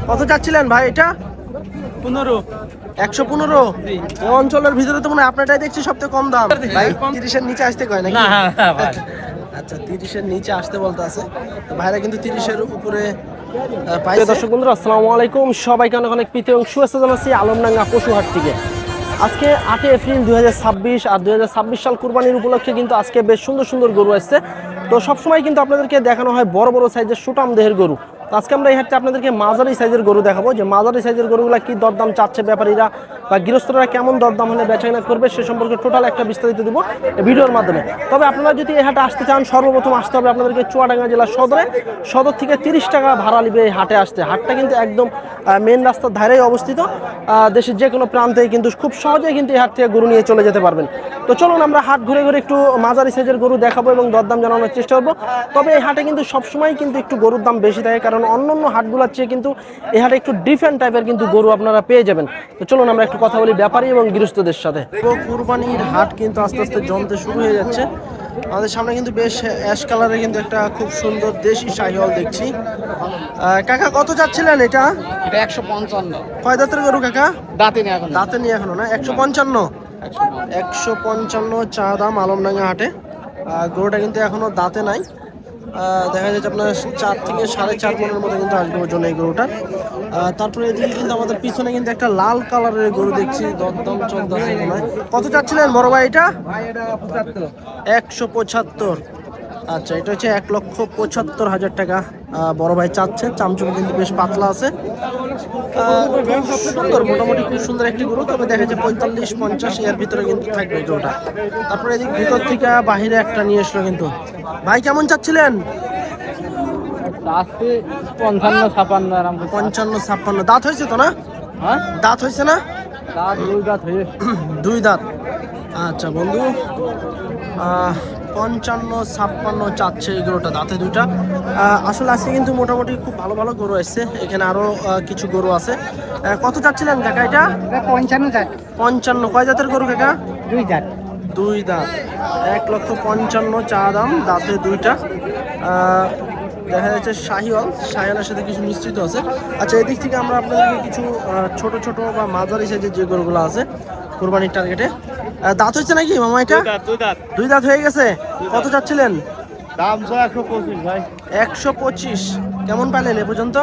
কত চাচ্ছিলেন ভাই এটা? 15। 115। এই অঞ্চলের ভিতরে তো মনে হয় আপনারটাই দেখছি সবথেকে কম দাম ভাই। 30-এর নিচে আসতে কয় নাকি? আচ্ছা 30-এর নিচে আসতে বলতে আছে তো ভাইরা কিন্তু 30-এর উপরে পাইছে। দর্শক বন্ধুরা আসসালামু আলাইকুম, সবাইকে অনেক অনেক প্রীতি এবং শুভেচ্ছা জানাচ্ছি আলমডাঙ্গা পশুহাট থেকে। আজকে 8 এপ্রিল 2026 আর 2026 সাল কুরবানির উপলক্ষে কিন্তু আজকে বেশ সুন্দর সুন্দর গরু আসছে। তো সবসময় কিন্তু আপনাদেরকে দেখানো হয় বড় বড় সাইজের সুটাম দেহের গরু। তো আজকে আমরা এই হাটে আপনাদেরকে মাঝারি সাইজের গরু দেখাবো, যে মাঝারি সাইজের গরুগুলা কি দরদাম চাচ্ছে ব্যাপারীরা বা গৃহস্থরা কেমন দরদাম হলে বেচাকেনা করবে সে সম্পর্কে টোটাল একটা বিস্তারিত দেবো ভিডিওর মাধ্যমে। তবে আপনারা যদি এই হাটে আসতে চান সর্বপ্রথম আসতে হবে আপনাদেরকে চুয়াডাঙ্গা জেলার সদর থেকে 30 টাকা ভাড়া নিবে এই হাটে আসতে। হাটটা কিন্তু একদম মেন রাস্তার ধারেই অবস্থিত। দেশের যে কোনো প্রান্তেই কিন্তু খুব সহজেই কিন্তু এই হাট থেকে গরু নিয়ে চলে যেতে পারবেন। তো চলুন আমরা হাট ঘুরে ঘুরে একটু মাঝারি সাইজের গরু দেখাবো এবং দরদাম জানানোর চেষ্টা করবো। তবে এই হাটে কিন্তু সবসময় কিন্তু একটু গরুর দাম বেশি থাকে, কারণ অন্যান্য হাটগুলোর চেয়ে কিন্তু এই হাটে একটু ডিফারেন্ট টাইপের কিন্তু গরু আপনারা পেয়ে যাবেন। তো চলুন আমরা একটু কথা বলি ব্যাপারী এবং গৃহস্থদের সাথে। কুরবানির হাট কিন্তু আস্তে আস্তে জমতে শুরু হয়ে যাচ্ছে। আমাদের সামনে কিন্তু বেশ অ্যাশ কালারের কিন্তু একটা খুব সুন্দর দেশি শাহিওয়াল দেখছি। কাকা কত যাচ্ছিলেন এটা? এটা 155। কয় দাঁতের গরু কাকা? দাঁতে নেই এখন। দাঁতে নিয়ে এখনো না? 155। 155 চা দাম আলমডাঙ্গা হাটে। গরুটা কিন্তু এখনো দাঁতে নাই। দেখা যাচ্ছে আপনার 4 থেকে 4.5 মনের মতো কিন্তু আসবে ওজন এই গরুটা। তারপরে এদিকে কিন্তু আমাদের পিছনে কিন্তু একটা লাল কালারের গরু দেখছি, দরদাম চলতেছে মনে হয়। কত চাচ্ছিলেন বড় ভাই এটা? 175। আচ্ছা এটা হচ্ছে 1,75,000 টাকা বড় ভাই চাচ্ছে। চামচুম কিন্তু বেশ পাতলা আছে, সুন্দর, মোটামুটি খুব সুন্দর একটি গরু। তবে দেখা যায় 45-50 এর ভিতরে কিন্তু থাকবে গরুটা। তারপরে এদিক ভিতর থেকে বাহিরে একটা নিয়ে এসলো কিন্তু। ভাই কেমন চাচ্ছিলেন? 55-56। দাঁত হয়েছে তো না? হ্যাঁ, দাঁত হয়েছে না? দুই দাঁত হয়ে। 2 দাঁত। আচ্ছা বন্ধু, 55-56 চাচ্ছে এই গরুটা, দাঁতে 2টা। আসলে আজকে কিন্তু মোটামুটি খুব ভালো ভালো গরু আসছে, এখানে আরো কিছু গরু আছে। কত চাচ্ছিলেন কাকা এটা? 55। কয় জাতের গরু কাকা? 2 দাঁত। 2 দাঁত। 1,55,000 চা দাম, দাঁতে 2টা। দেখা যাচ্ছে শাহিওয়ালের সাথে কিছু মিশ্রিত আছে। আচ্ছা এদিক থেকে আমরা আপনাদেরকে কিছু ছোট ছোট বা মাঝারি সাইজের যে গরুগুলো আছে কোরবানির টার্গেটে। দাঁত হয়েছে নাকি মামা এটা? 2 দাঁত হয়ে গেছে। কত চাচ্ছিলেন? দাম 125 ভাই। 125। কেমন পাইলেন এ পর্যন্ত?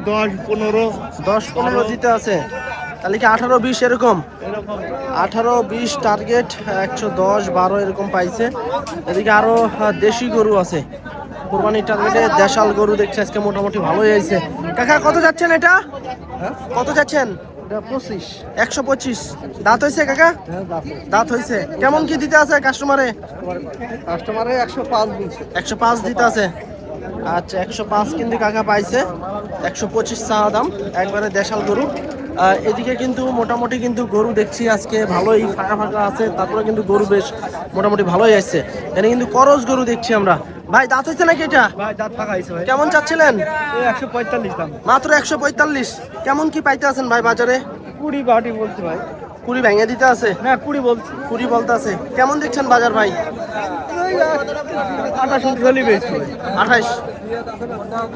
10-15 দিতে আছে। তাহলে কি 18-20 এরকম? 18-20 টার্গেট, 110-12 এরকম পাইছে। এদিকে আরো দেশি গরু আছে কোরবানির টার্গেটে। দেশাল গরু দেখছে আজকে মোটামুটি ভালোই হয়েছে। কাকা কত যাচ্ছেন এটা? কত যাচ্ছেন? 125। দাঁত হয়েছে কাকা? দাঁত হয়েছে। কেমন কি দিতে আছে কাস্টমারে? 105 দিতে আছে। আচ্ছা 105 কিন্তু কাকা পাইছে। 125 চা দাম, একবারে দেশাল গরু। এদিকে কিন্তু মোটামুটি কিন্তু গরু দেখছি আজকে ভালোই ফাঁকা ফাঁকা আছে। তারপরে কিন্তু গরু বেশ মোটামুটি ভালোই আসছে। এখানে কিন্তু করস গরু দেখছি আমরা। ভাই দাঁত হয়েছে নাকি এটা? কেমন চাচ্ছিলেন? 145 দাম। মাত্র 145। কেমন কি পাইতে আছেন ভাই বাজারে? 20 বলতে ভাই। 20 ভেঙে দিতে আছে না 20 বলছি। 20 বলতে আছে। কেমন দেখছেন বাজার ভাই? 28।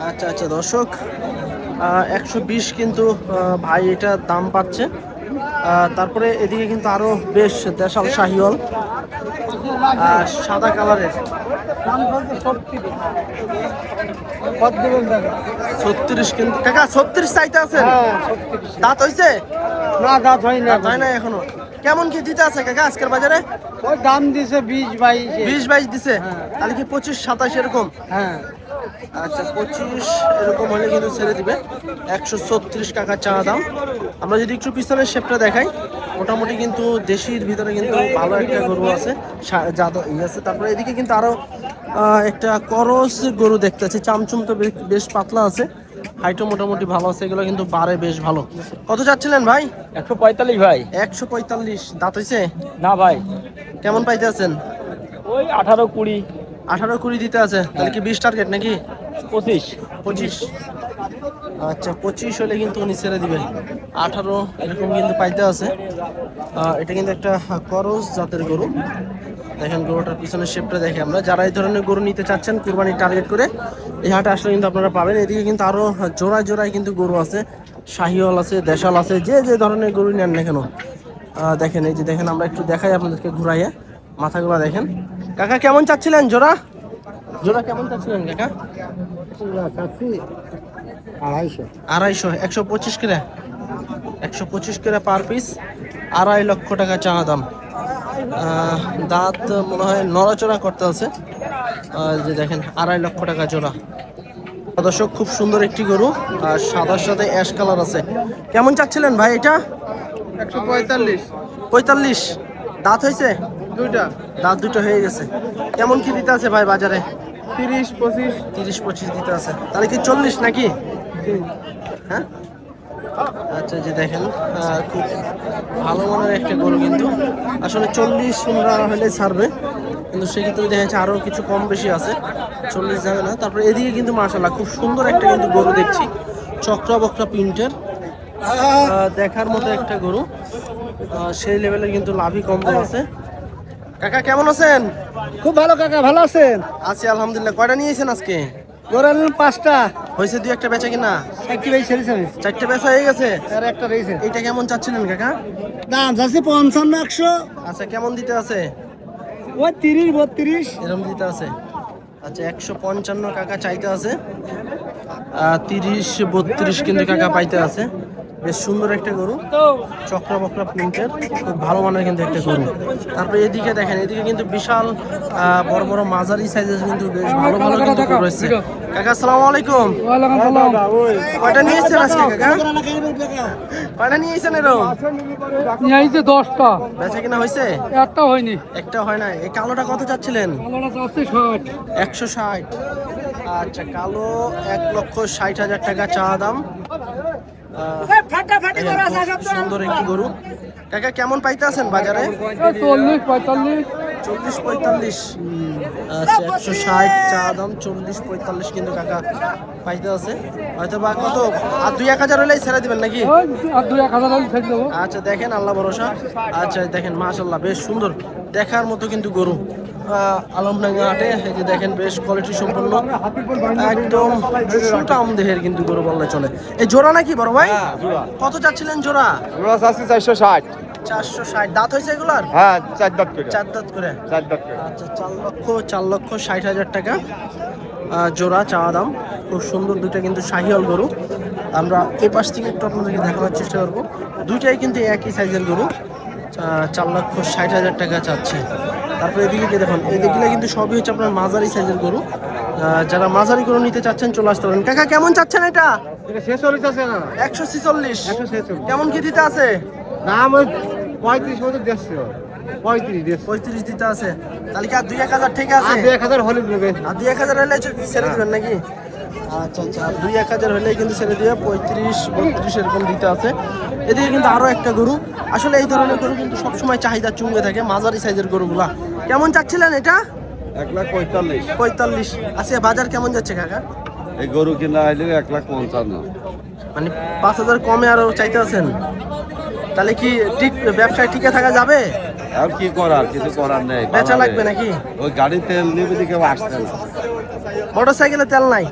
আচ্ছা আচ্ছা দর্শক, 120 কিন্তু ভাই এটা দাম পাচ্ছে। তারপরে এদিকে কিন্তু আরো বেশ দেশাল শাহিওয়াল সাদা কালারের। 36 কিন্তু কাকা 36 চাইতে আছে। দাঁত হইছে না, দাঁত হয় না। দাঁত হয় না এখনো। কেমন কি দিতে আছে কাকা আজকের বাজারে? ওই দাম দিছে 20-22। 20-22 দিছে। তাহলে কি 25-27 এরকম? হ্যাঁ। আচ্ছা 25 এরকম হলে কিন্তু ছেড়ে দিবে। 136 টাকা চা দাম। আমরা যদি একটু পিছনের শেপটা দেখাই, মোটামুটি কিন্তু দেশির ভিতরে কিন্তু ভালো একটা গরু আছে আছে। তারপরে এদিকে কিন্তু আরো একটা করস গরু দেখতে আছে। চামচুম তো বেশ পাতলা আছে, হাইটও মোটামুটি ভালো আছে। এগুলো কিন্তু বারে বেশ ভালো। কত যাচ্ছিলেন ভাই? 145 ভাই। 145। দাঁত হইছে না ভাই। কেমন পাইতে আছেন? ওই 18-20। 18-20 দিতে আছে। তাহলে কি 20 টার্গেট নাকি? 25। আচ্ছা 25 হলে কিন্তু উনি ছেড়ে দিবেন। 18 এরকম কিন্তু পাইতে আছে। এটা কিন্তু একটা করস জাতের গরু। দেখেন গরুটার পিছনের শেপটা দেখে আমরা, যারা এই ধরনের গরু নিতে চাচ্ছেন কুরবানি টার্গেট করে, এই হাটে আসলে কিন্তু আপনারা পাবেন। এদিকে কিন্তু আরো জোড়ায় জোড়ায় কিন্তু গরু আছে, শাহিওয়াল আছে, দেশাল আছে, যে যে ধরনের গরু নেন না কেন। দেখেন, এই যে দেখেন, আমরা একটু দেখাই আপনাদেরকে ঘুরাইয়া, মাথাগুলো দেখেন। কাকা কেমন চাচ্ছিলেন জোড়া? জোড়া কেমন চাচ্ছিলেন কাকা? 250, 125 করে, 125 করে পার পিস, 2.5 লক্ষ টাকা চাওয়া দাম। দাঁত মনে হয় নড়াচড়া করতে আছে। যে দেখেন 2.5 লক্ষ টাকা জোড়া। দর্শক, খুব সুন্দর একটি গরু, আর সাদার সাথে অ্যাশ কালার আছে। কেমন চাচ্ছিলেন ভাই এটা? 145। 45। দাঁত হয়েছে? দুইটা। দাঁত দুটো হয়ে গেছে। কেমন কি দিতে আছে ভাই বাজারে? 30-25। 30-25 দিতে আছে। তাহলে কি 40 নাকি? হ্যাঁ, আচ্ছা, যে দেখেন খুব ভালো মানের একটা গরু, কিন্তু আসলে 40 আমরা হলে ছাড়বে, কিন্তু সেক্ষেত্রে দেখা যাচ্ছে আরও কিছু কম বেশি আছে, 40 যাবে না। তারপরে এদিকে কিন্তু মাশাআল্লাহ খুব সুন্দর একটা কিন্তু গরু দেখছি, চক্রা বক্রা প্রিন্টের, দেখার মতো একটা গরু। সেই লেভেলের কিন্তু লাভই কম আছে। কাকা কেমন আছেন? খুব ভালো কাকা, ভালো আছেন? আছি আলহামদুলিল্লাহ। কয়টা নিয়েছেন আজকে? গরুর 5টা হয়েছে, 2-1টা বেচা কিনা? 4টি বেশি ছেড়েছে। 4টে বেচা হয়ে গেছে। আর একটা রয়েছে। এইটা কেমন চাচ্ছিলেন কাকা? দাম যাচ্ছে 55-100। আচ্ছা, কেমন দিতে আছে? ওই 30-32 এরকম দিতে আছে। আচ্ছা, 155 কাকা চাইতে আছে, 30-32 কিন্তু কাকা পাইতে আছে। বেশ সুন্দর একটা গরু, চক্রা বক্রা প্রিন্টের, খুব ভালো মানের কিন্তু একটা গরু। তারপরে এদিকে দেখেন, এদিকে কিন্তু বিশাল বড় বড় মাঝারি সাইজের কিন্তু বেশ ভালো ভালো কিন্তু গরু রয়েছে। কাকা আসসালামু আলাইকুম। কয়টা নিয়েছেন আজকে কাকা? কয়টা নিয়েছেন এরকম? নিয়েছে 10টা। বেচা কিনা হয়েছে? একটা হয়নি। একটা হয় না। এই কালোটা কত চাচ্ছিলেন? 60। 160। আচ্ছা, কালো 1,60,000 টাকা চাওয়া দাম। খুব সুন্দর একটি গরু। কাকা কেমন পাইতে আছেন বাজারে? 40-45। 40-45। আচ্ছা, 160 চাওয়া দাম, 40-45 কিন্তু কাকা পাইতে আছে। হয়তো বা কত আর 2-1,000 হলেই ছেড়ে দিবেন নাকি? আর 2-1000 হলে ছেড়ে দেবো। আচ্ছা, দেখেন, আল্লাহ ভরসা। আচ্ছা, দেখেন মাশাআল্লাহ বেশ সুন্দর দেখার মতো কিন্তু গরু। আলমডাঙ্গা হাটে এই যে দেখেন, বেশ কোয়ালিটি সম্পন্ন, একদম সুটাম দেহের কিন্তু গরু বললে চলে। এই জোড়া নাকি বড় ভাই? কত চাচ্ছিলেন জোড়া? 460। 460। দাঁত হয়েছে এগুলার? হ্যাঁ, 4 দাঁত করে। 4 দাঁত করে। 4 দাঁত করে। আচ্ছা, 4,60,000 টাকা জোড়া চাওয়া দাম। খুব সুন্দর দুইটা কিন্তু শাহিওয়াল গরু। আমরা এই পাশ থেকে একটু আপনাদেরকে দেখানোর চেষ্টা করবো। দুইটাই কিন্তু একই সাইজের গরু। 4,60,000 টাকা চাচ্ছে। তারপরে এদিকে দেখুন, এদিকে কিন্তু সবই হচ্ছে আপনার মাঝারি সাইজের গরু। যারা মাঝারি গরু নিতে চাচ্ছেন চলে আসতে পারেন। কাকা কেমন চাচ্ছেন এটা? 46 আছে না? 146। 146। কেমন কি দিতে আছে? দাম ওই 35 মতো দিচ্ছে। 35 দিতে আছে। তাহলে কি আর 2-1,000 ঠিক আছে? 1000 হলে দেবে। আর 2-1,000 হলে ছেড়ে দিবেন নাকি? আচ্ছা, আচ্ছা, 2-1,000 হলেই কিন্তু ছেড়ে দিবে। 35-32 এরকম দিতে আছে। এদিকে কিন্তু আরো একটা গরু। আসলে এই ধরনের গরু কিন্তু সবসময় চাহিদা চুঙ্গে থাকে, মাঝারি সাইজের গরুগুলা। কেমন চাচ্ছিলেন এটা? 1,45,000। 45। আচ্ছা, বাজার কেমন যাচ্ছে কাকা? এই গরু কিনা আইলে 1,55,000। মানে 5,000 কমে আরো চাইতে আছেন? তাহলে কি ঠিক ব্যবসায় টিকে থাকা যাবে? আর কি করার, কিছু করার নেই। বেচা লাগবে নাকি? ওই গাড়ি তেল নিবে দিকে আসছে না। মোটর সাইকেলে তেল নাই,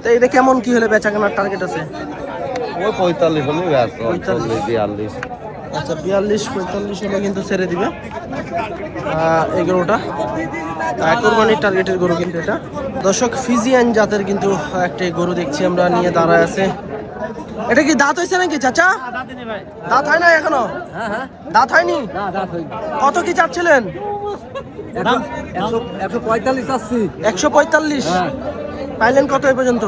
তো এটা কেমন কি হলে বেচা কেনার টার্গেট আছে? ওই 45 হলে ব্যস্ত, 45, 42। আচ্ছা, 42-45 হলে কিন্তু ছেড়ে দিবে এই গরুটা। কোরবানির টার্গেটের গরু কিন্তু এটা। দর্শক, ফিজিয়ান জাতের কিন্তু একটা গরু দেখছি আমরা, নিয়ে দাঁড়ায় আছে। এটা কি দাঁত হয়েছে নাকি চাচা? দাঁত হয় না এখনো? দাঁত হয়নি? কত কি চাচ্ছিলেন? 145 আসছি। 145। পাইলেন কত এই পর্যন্ত?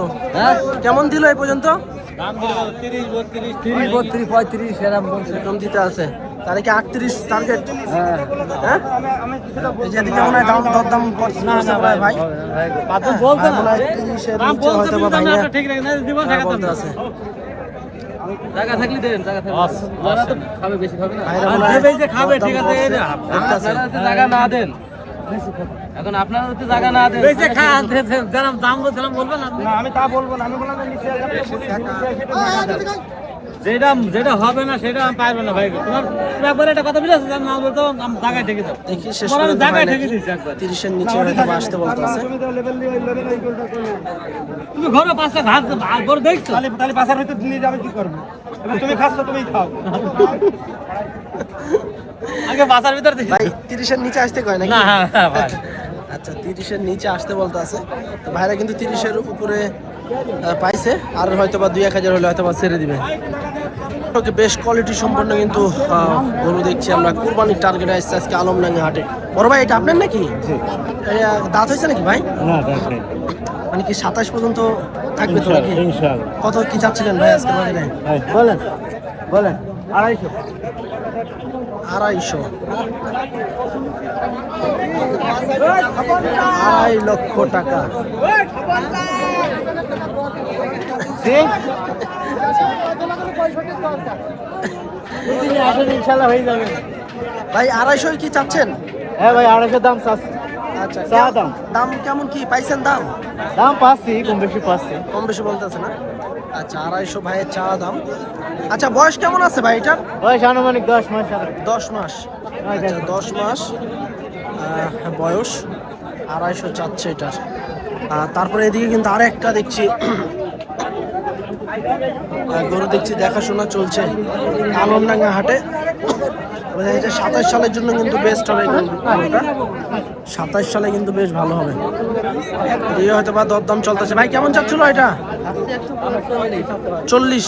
কেমন দিল এই পর্যন্ত? 30-32-35 এরকম দিতে আছে। তাহলে কি 38 টার্গেট? হ্যাঁ, এই যে এদিকে মনে হয় দাম দরদাম করছে ভাই। ভাই মনে হয় 30 এর নিচে হয়তো বা ভাইয়া বলতে আছে। জায়গা থাকলে দেন, জায়গা থাকলে যারা তো খাবে, বেশি খাবে না। ভাইরা মনে হয় যে খাবে ঠিক আছে, এই না দেখতাছে। আপনারা তো জায়গা না দেন, এখন আপনারা তো জায়গা না দেন, বেশি খা যারা দাম বলছিলাম বলবেন না? আমি তা বলবো না, আমি বললাম নিচে যেটা যেটা হবে না সেটা আমি পারবো না ভাই তোমার তুমি একবার একটা কথা বুঝেছো না বলতো আমি জায়গায় ঠেকে দাও দেখি শেষ তোমার আমি পর্যন্ত জায়গায় হয় ঠেকে নাকি। দিচ্ছি একবার 30-এর নিচে হয়তো বা আসতে বলতেছে। তুমি ঘরে পাঁচটা ভাত ঘরে দেখছো তাহলে বাসার ভিতর নিয়ে যাবে কি করবে? এবার তুমি খাচ্ছ তুমি খাও। আগে বাসার ভিতর দেখি ভাই 30-এর নিচে আসতে কয় নাকি? না হ্যাঁ ভাই আচ্ছা 30-এর নিচে আসতে বলতে আছে। তো ভাইরা কিন্তু 30-এর উপরে পাইছে, আর হয়তো বা 2-1000 হলে হয়তো বা ছেড়ে দিবে। ওকে, বেশ কোয়ালিটি সম্পন্ন কিন্তু গরু দেখছি আমরা। কুরবানির টার্গেটে আসছে আজকে আলমডাঙ্গা হাটে। বড় ভাই এটা আপনার নাকি? এই, দাঁত হয়েছে নাকি ভাই? না দেখেন মানে কি 27 পর্যন্ত থাকবে তো নাকি? ইনশাআল্লাহ। কত কি চাচ্ছিলেন ভাই আজকে বাজারে? বলেন বলেন 250 250 2.5 লক্ষ টাকা। আসেন ইনশাআল্লাহ হয়ে যাবে। ভাই 250 কি চাচ্ছেন? হ্যাঁ ভাই 250 দাম চাচ্ছি। আচ্ছা, চা দাম। দাম কেমন কি পাইছেন দাম? দাম পাচ্ছি কম বেশি পাচ্ছি। কম বেশি বলতেছে না? আচ্ছা 250 ভাইয়ের চা দাম। আচ্ছা বয়স কেমন আছে ভাই এটার? বয়স আনুমানিক 10 মাস। 10 মাস। আচ্ছা 10 মাস বয়স, 250 চাচ্ছে এটার। তারপরে এদিকে কিন্তু আরেকটা দেখছি গরু দেখছি, দেখাশোনা চলছে আলমডাঙ্গা হাটে। 27 সালের জন্য কিন্তু বেস্ট হবে এই গরুটা। 27 সালে কিন্তু বেশ ভালো হবে। এই হয়তো বা দরদাম চলতেছে। ভাই কেমন চাচ্ছিল এটা? 40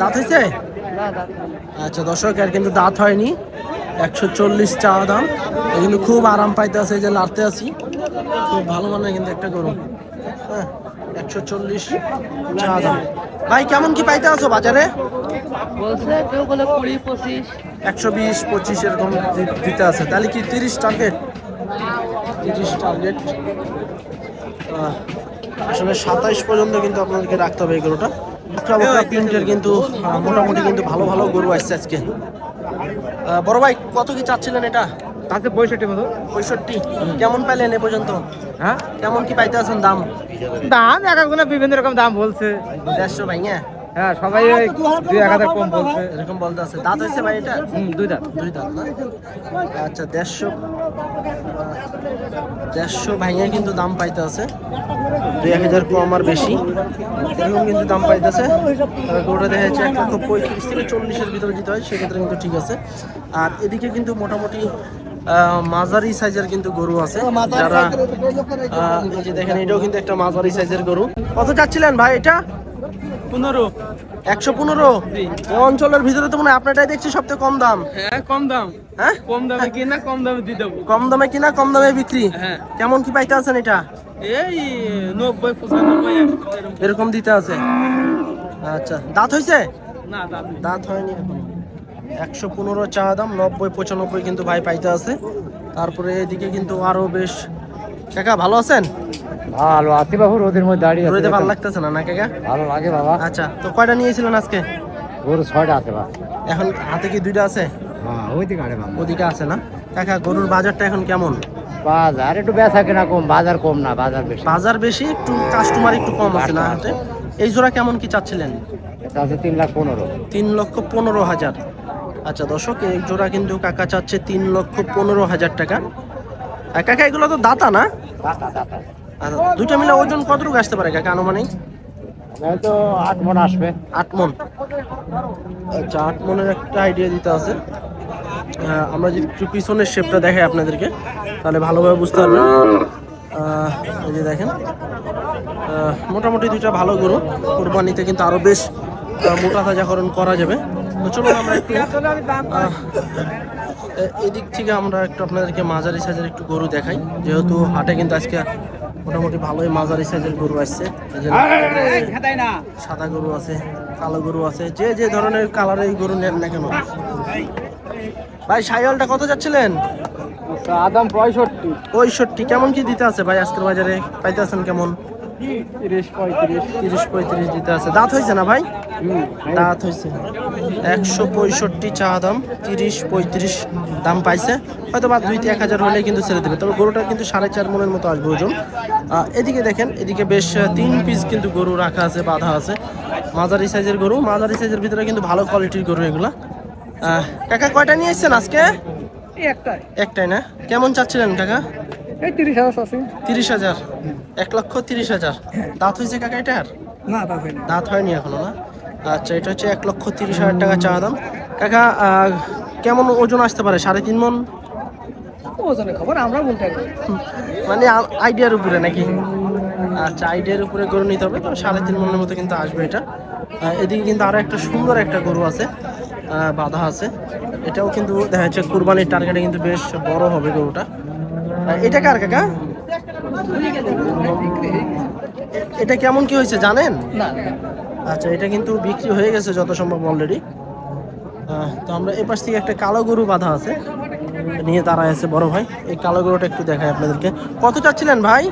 দাঁত হয়েছে? আচ্ছা দর্শক, আর কিন্তু দাঁত হয়নি। 140 চা দাম। কিন্তু খুব আরাম পাইতে আছে, এই যে লাড়তে আছি। খুব ভালো মানের কিন্তু একটা গরু। হ্যাঁ 140 চা দাম। ভাই কেমন কি পাইতে আছো বাজারে? বলছে কেউ বলে 20-25 120-25 এরকম দিতে আছে। তাহলে কি 30 টার্গেট? 30 টার্গেট। আসলে 27 পর্যন্ত কিন্তু আপনাদেরকে রাখতে হবে এই গরুটা। প্রিন্টের কিন্তু মোটামুটি কিন্তু ভালো ভালো গরু আসছে আজকে। বড় ভাই কত কি চাচ্ছিলেন এটা? তাতে 65 মতো। 65 কেমন পাইলেন এ পর্যন্ত? হ্যাঁ কেমন কি পাইতে আছেন দাম? দাম এক একজনে বিভিন্ন রকম দাম বলছে। 150 ভাই? হ্যাঁ হ্যাঁ সবাই 2-1000 কম বলছে। এরকম বলতে আছে। দাঁত হয়েছে ভাই এটা? 2 দাঁত। 2 দাঁত না? আচ্ছা 150 ভাইয়া কিন্তু দাম পাইতে আছে। 2-1000 কম আর বেশি এরকম কিন্তু দাম পাইতেছে। গরুটা দেখা যাচ্ছে 1,35,000 থেকে 40-এর ভিতরে দিতে হয়, সেক্ষেত্রে কিন্তু ঠিক আছে। আর এদিকে কিন্তু মোটামুটি মাঝারি সাইজের কিন্তু গরু আছে যারা এই যে দেখেন, এটাও কিন্তু একটা মাঝারি সাইজের গরু। কত চাচ্ছিলেন ভাই এটা? 15 115। এই অঞ্চলের ভিতরে তো মনে হয় আপনারটাই দেখছি সবথেকে কম দাম। হ্যাঁ কম দাম হ্যাঁ কম দামে কিনা কম দামে দিয়ে দেবো কম দামে কিনা কম দামে বিক্রি। হ্যাঁ। কেমন কি পাইতে আছেন এটা? এই 90-95 এরকম দিতে আছে। আচ্ছা দাঁত হয়েছে? না দাদা দাঁত হয়নি এখন। 115 চা দাম, 90-95 কিন্তু ভাই পাইতে আছে। তারপরে এদিকে কিন্তু আরো বেশ। কাকা ভালো আছেন? ভালো আছি বাবু, রোদের মধ্যে দাঁড়িয়ে আছে। রোদে ভালো লাগতেছে না না কাকা? ভালো লাগে বাবা। আচ্ছা তো কয়টা নিয়েছিলেন আজকে? গরু 6টা আছে বাবা। এখন হাতে কি 2টা আছে? হ্যাঁ ওই দিকে আরে বাবা। ওদিকে আছে না? কাকা গরুর বাজারটা এখন কেমন? বাজার একটু বেচা কেনা কম, বাজার কম না, বাজার বেশি। বাজার বেশি, একটু কাস্টমার একটু কম আছে না হাটে। এই জোড়া কেমন কি চাচ্ছিলেন? এটা আছে 3,15,000। 3,15,000। আচ্ছা দর্শক, এই জোড়া কিন্তু কাকা চাচ্ছে 3,15,000 টাকা। কাকা এগুলো তো দাতা না? আচ্ছা, দুইটা মিলে ওজন কতটুকু আসতে পারে কাকা আনুমানিক? হয়তো 8 মণ আসবে। 8 মণ। আচ্ছা 8 মণের একটা আইডিয়া দিতে আছে। আমরা যদি একটু পিছনের শেপটা দেখাই আপনাদেরকে, তাহলে ভালোভাবে বুঝতে পারবেন। এই যে দেখেন, মোটামুটি দুইটা ভালো গরু। কোরবানিতে কিন্তু আরো বেশ মোটা তাজাকরণ করা যাবে। তো চলুন আমরা একটু এদিক থেকে আমরা একটু আপনাদেরকে মাঝারি সাইজের একটু গরু দেখাই, যেহেতু হাটে কিন্তু আজকে মোটামুটি ভালোই মাঝারি সাইজের গরু আসছে। সাদা গরু আছে, কালো গরু আছে, যে যে ধরনের কালারের এই গরু নেন না কেন। ভাই সাইওয়ালটা কত যাচ্ছিলেন? আদাম 65। 65 কেমন কি দিতে আছে ভাই আজকের বাজারে? পাইতে আছেন কেমন? 30-35 দিতে আছে। দাঁত হয়েছে না ভাই? দাঁত হয়েছে। 165 চা দাম, 30-35 দাম পাইছে। হয়তো বা 2-1000 হলে কিন্তু ছেড়ে দেবে। তবে গরুটা কিন্তু 4.5 মণের মতো আসবে ওজন। এদিকে দেখেন, এদিকে বেশ 3 পিস কিন্তু গরু রাখা আছে, বাঁধা আছে। মাঝারি সাইজের গরু, মাঝারি সাইজের ভিতরে কিন্তু ভালো কোয়ালিটির গরু এগুলা। কাকা কয়টা নিয়ে এসছেন আজকে? একটাই না? কেমন চাচ্ছিলেন কাকা? এই 30,000 আছে 30,000, 1,30,000। দাঁত হয়েছে কাকা এটার? না দাঁত হয়নি এখনো না? আচ্ছা, এটা হচ্ছে 1,30,000 টাকা চা দাম। কাকা কেমন ওজন আসতে পারে? 3.5 মন? ওজনের খবর আমরা বলতে পারি মানে আইডিয়ার উপরে নাকি? আচ্ছা, আইডিয়ার উপরে গরু নিতে হবে, তো 3.5 মনের মতো কিন্তু আসবে এটা। এদিকে কিন্তু আরো একটা সুন্দর একটা গরু আছে, বাঁধা আছে। এটাও কিন্তু দেখা যাচ্ছে কুরবানির টার্গেটে কিন্তু বেশ বড় হবে গরুটা। এটা কার কাকা? এটা কেমন কি হয়েছে জানেন? না আচ্ছা, এটা কিন্তু বিক্রি হয়ে গেছে যত সম্ভব অলরেডি। তো আমরা এপাশ থেকে একটা কালো গরু বাঁধা আছে, নিয়ে দাঁড়ায় আছে বড় ভাই। এই কালো গরুটা একটু দেখাই আপনাদেরকে। কত চাচ্ছিলেন ভাই?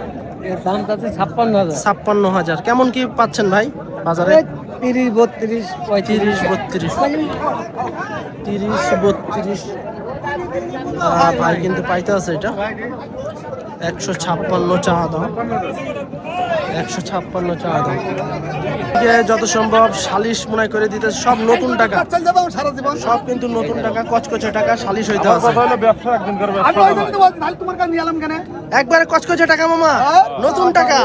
এর দাম চাচ্ছে 56,000। 56,000। কেমন কি পাচ্ছেন ভাই বাজারে? 30, 32, 30, 32। 30, 32 ভাই কিন্তু পাইতে আছে এটা। 156 চাওয়া দাম, 156 চাওয়া দাম। যত সম্ভব সালিশ মনে করে দিতে, সব নতুন টাকা, সব কিন্তু নতুন টাকা, কচকচে টাকা সালিশ হইতে আছে। একবারে কচকচে টাকা মামা, নতুন টাকা।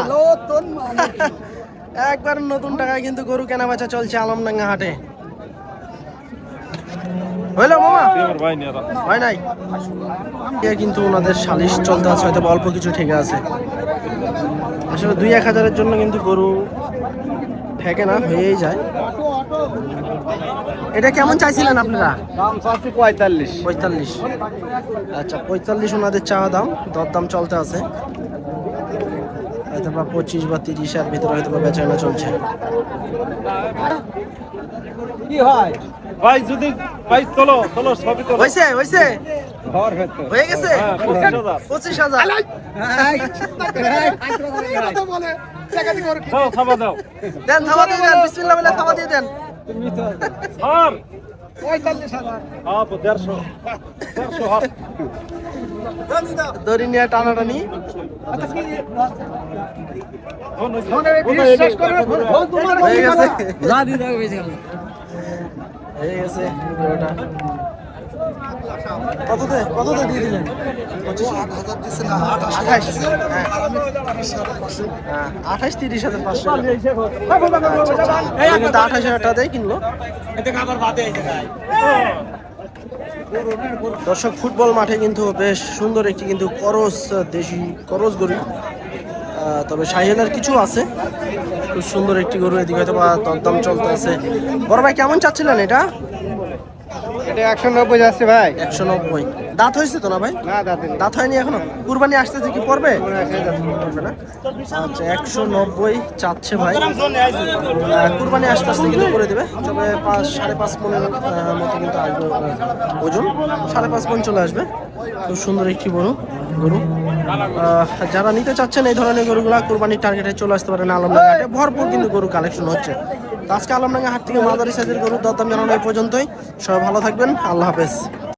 একবার নতুন টাকায় কিন্তু গরু কেনা বেচা চলছে আলমডাঙ্গা হাটে। হইলো মামা? হয় নাই? কিন্তু ওনাদের সালিশ চলতে আছে, হয়তো অল্প কিছু ঠেকে আছে। আসলে 2-1 জন্য কিন্তু গরু ঠেকে না, হয়েই যায়। এটা কেমন চাইছিলেন আপনারা? দাম চাচ্ছি 45। 45। আচ্ছা, 45 ওনাদের চাওয়া দাম, দরদাম চলতে আছে। হয়তো বা 25 বা 30 ভিতরে হয়তো বা বেচাকেনা চলছে। কি হয় ভাই যদি ভাই চলো সবই তো হয়েছে হয়েছে ঘর হইতো হয়ে গেছে 25,000। দাও থাবা দাও দেন, থাবা দিয়ে দেন, বিসমিল্লাহ বলে থাবা দিয়ে দেন। আর 45,000 আপ 150 হাত দড়ি নিয়ে টানাটানি। হয়ে গেছে, যা দিয়ে দাও বেশি গেল। হয়ে গেছে গরুটা। কততে দিয়ে দিলেন? 28, 30,500। কিন্তু 28,000 টাকা দিয়ে কিনলো। দর্শক, ফুটবল মাঠে কিন্তু বেশ সুন্দর একটি কিন্তু করস, দেশি করস গরু। তবে শাহিওয়ালের কিছু আছে। খুব সুন্দর একটি গরু, এদিকে হয়তো বা দরদাম চলতে আছে। বড় ভাই কেমন চাচ্ছিলেন এটা? এটা 190 যাচ্ছে ভাই। 190। দাঁত হয়েছে তো না ভাই? না দাদা দাঁত হয়নি এখনো? কুরবানি আসতেছে কি পড়বে? পড়বে না? আচ্ছা, 190 চাচ্ছে ভাই। কুরবানি আসতে আসতে কিন্তু করে দেবে। তবে 5.5 মনের মতো কিন্তু আসবে ওজন। 5.5 মন চলে আসবে। খুব সুন্দর একটি গরু। যারা নিতে চাচ্ছেন এই ধরনের গরুগুলা, কুরবানির টার্গেটে চলে আসতে পারেন আলমডাঙ্গা হাটে। ভরপুর কিন্তু গরু কালেকশন হচ্ছে। তো আজকে আলমডাঙ্গা হাট থেকে মাদারি সাইজের গরুর দরদাম জানানো এই পর্যন্তই। সবাই ভালো থাকবেন, আল্লাহ হাফেজ।